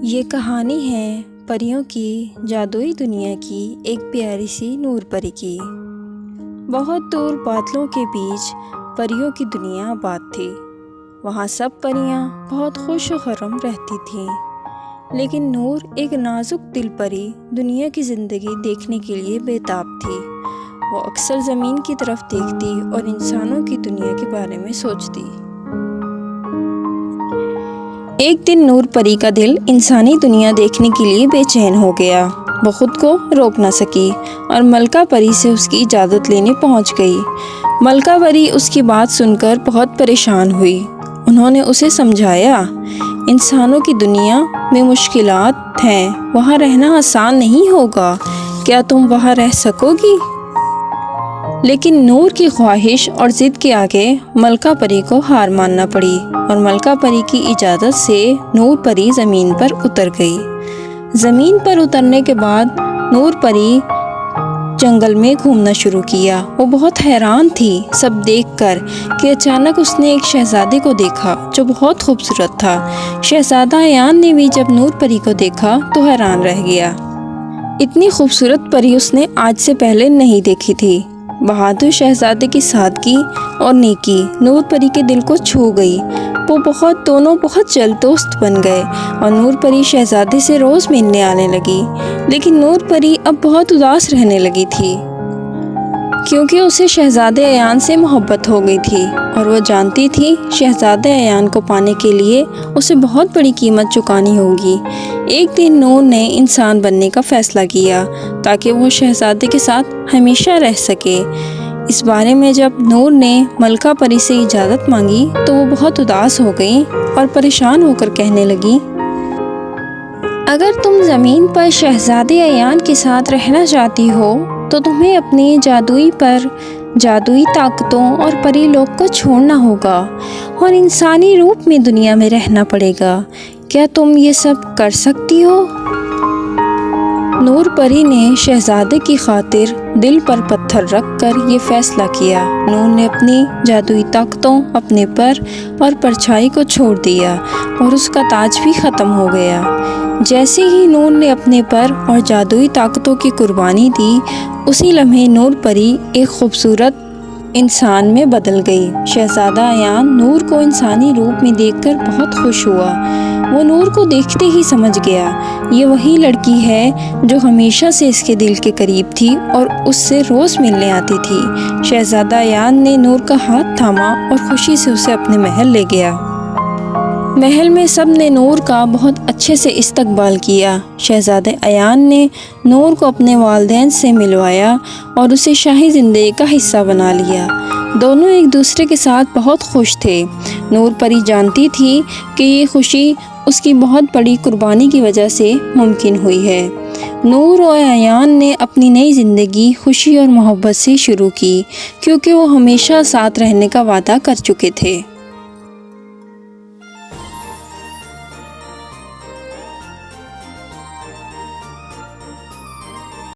یہ کہانی ہے پریوں کی جادوئی دنیا کی ایک پیاری سی نور پری کی۔ بہت دور بادلوں کے بیچ پریوں کی دنیا آباد تھی۔ وہاں سب پریاں بہت خوش و خرم رہتی تھیں، لیکن نور ایک نازک دل پری دنیا کی زندگی دیکھنے کے لیے بے تاب تھی۔ وہ اکثر زمین کی طرف دیکھتی اور انسانوں کی دنیا کے بارے میں سوچتی۔ ایک دن نور پری کا دل انسانی دنیا دیکھنے کے لیے بے چین ہو گیا۔ وہ خود کو روک نہ سکی اور ملکہ پری سے اس کی اجازت لینے پہنچ گئی۔ ملکہ پری اس کی بات سن کر بہت پریشان ہوئی۔ انہوں نے اسے سمجھایا، انسانوں کی دنیا میں مشکلات ہیں، وہاں رہنا آسان نہیں ہوگا، کیا تم وہاں رہ سکو گی؟ لیکن نور کی خواہش اور ضد کے آگے ملکہ پری کو ہار ماننا پڑی اور ملکہ پری کی اجازت سے نور پری زمین پر اتر گئی۔ زمین پر اترنے کے بعد نور پری جنگل میں گھومنا شروع کیا۔ وہ بہت حیران تھی سب دیکھ کر کہ اچانک اس نے ایک شہزادے کو دیکھا جو بہت خوبصورت تھا۔ شہزادہ ایان نے بھی جب نور پری کو دیکھا تو حیران رہ گیا۔ اتنی خوبصورت پری اس نے آج سے پہلے نہیں دیکھی تھی۔ بہادر شہزادے کی سادگی اور نیکی نور پری کے دل کو چھو گئی۔ وہ دونوں بہت جلد دوست بن گئے اور نور پری شہزادے سے روز ملنے آنے لگی۔ لیکن نور پری اب بہت اداس رہنے لگی تھی، کیونکہ اسے شہزادے ایان سے محبت ہو گئی تھی اور وہ جانتی تھی شہزادے ایان کو پانے کے لیے اسے بہت بڑی قیمت چکانی ہوگی۔ ایک دن نور نے انسان بننے کا فیصلہ کیا تاکہ وہ شہزادے کے ساتھ ہمیشہ رہ سکے۔ اس بارے میں جب نور نے ملکہ پری سے اجازت مانگی تو وہ بہت اداس ہو گئی اور پریشان ہو کر کہنے لگی، اگر تم زمین پر شہزادے ایان کے ساتھ رہنا چاہتی ہو تو تمہیں اپنی جادوئی طاقتوں اور پری لوک کو چھوڑنا ہوگا اور انسانی روپ میں دنیا میں رہنا پڑے گا۔ کیا تم یہ سب کر سکتی ہو؟ نور پری نے شہزادے کی خاطر دل پر پتھر رکھ کر یہ فیصلہ کیا۔ نور نے اپنی جادوئی طاقتوں، اپنے پر اور پرچھائی کو چھوڑ دیا اور اس کا تاج بھی ختم ہو گیا۔ جیسے ہی نور نے اپنے پر اور جادوئی طاقتوں کی قربانی دی، اسی لمحے نور پری ایک خوبصورت انسان میں بدل گئی۔ شہزادہ ایان نور کو انسانی روپ میں دیکھ کر بہت خوش ہوا۔ وہ نور کو دیکھتے ہی سمجھ گیا، یہ وہی لڑکی ہے جو ہمیشہ سے اس کے دل کے قریب تھی اور اس سے روز ملنے آتی تھی۔ شہزادہ ایان نے نور کا ہاتھ تھاما اور خوشی سے اسے اپنے محل لے گیا۔ محل میں سب نے نور کا بہت اچھے سے استقبال کیا۔ شہزادہ ایان نے نور کو اپنے والدین سے ملوایا اور اسے شاہی زندگی کا حصہ بنا لیا۔ دونوں ایک دوسرے کے ساتھ بہت خوش تھے۔ نور پری جانتی تھی کہ یہ خوشی اس کی بہت بڑی قربانی کی وجہ سے ممکن ہوئی ہے۔ نور اور ایان نے اپنی نئی زندگی خوشی اور محبت سے شروع کی، کیونکہ وہ ہمیشہ ساتھ رہنے کا وعدہ کر چکے تھے۔